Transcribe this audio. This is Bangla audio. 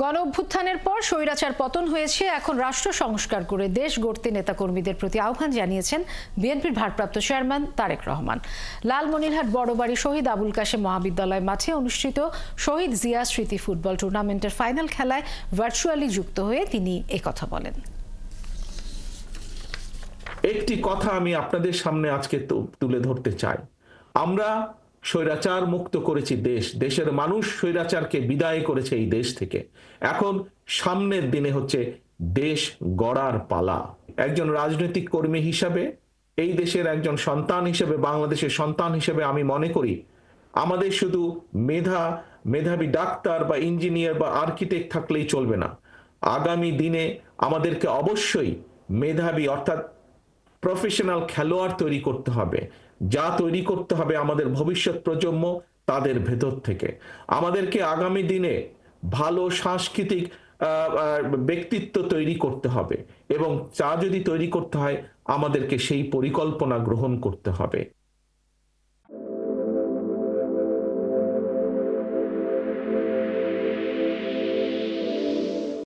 গণ অভ্যুত্থানের পর স্বৈরাচার পতন হয়েছে, এখন রাষ্ট্র সংস্কার করে দেশ গড়তে নেতাকর্মীদের প্রতি আহ্বান জানিয়েছেন বিএনপির ভারপ্রাপ্ত চেয়ারম্যান তারেক রহমান। লালমনিরহাট বড়বাড়ি শহীদ আবুল কাশেম মহাবিদ্যালয় মাঠে অনুষ্ঠিত শহীদ জিয়া স্মৃতি ফুটবল টুর্নামেন্টের ফাইনাল খেলায় ভার্চুয়ালি যুক্ত হয়ে তিনি একথা বলেন। একটি কথা আমি আপনাদের সামনে আজকে তুলে ধরতে চাই। আমরা স্বৈরাচার মুক্ত করেছি দেশের মানুষ স্বৈরাচারকে বিদায় করেছে এই দেশ থেকে। এখন সামনের দিনে হচ্ছে দেশ গড়ার পালা। একজন রাজনৈতিক কর্মী হিসাবে, এই দেশের একজন সন্তান হিসেবে, বাংলাদেশের সন্তান হিসেবে আমি মনে করি আমাদের শুধু মেধাবী ডাক্তার বা ইঞ্জিনিয়ার বা আর্কিটেক্ট থাকলেই চলবে না। আগামী দিনে আমাদেরকে অবশ্যই মেধাবী অর্থাৎ প্রফেশনাল খেলোয়াড় তৈরি করতে হবে, যা তৈরি করতে হবে আমাদের ভবিষ্যৎ প্রজন্ম তাদের ভেতর থেকে। আমাদেরকে আগামী দিনে ভালো সাংস্কৃতিক ব্যক্তিত্ব তৈরি করতে হবে এবং যা যদি তৈরি করতে হয় আমাদেরকে সেই পরিকল্পনা গ্রহণ করতে হবে।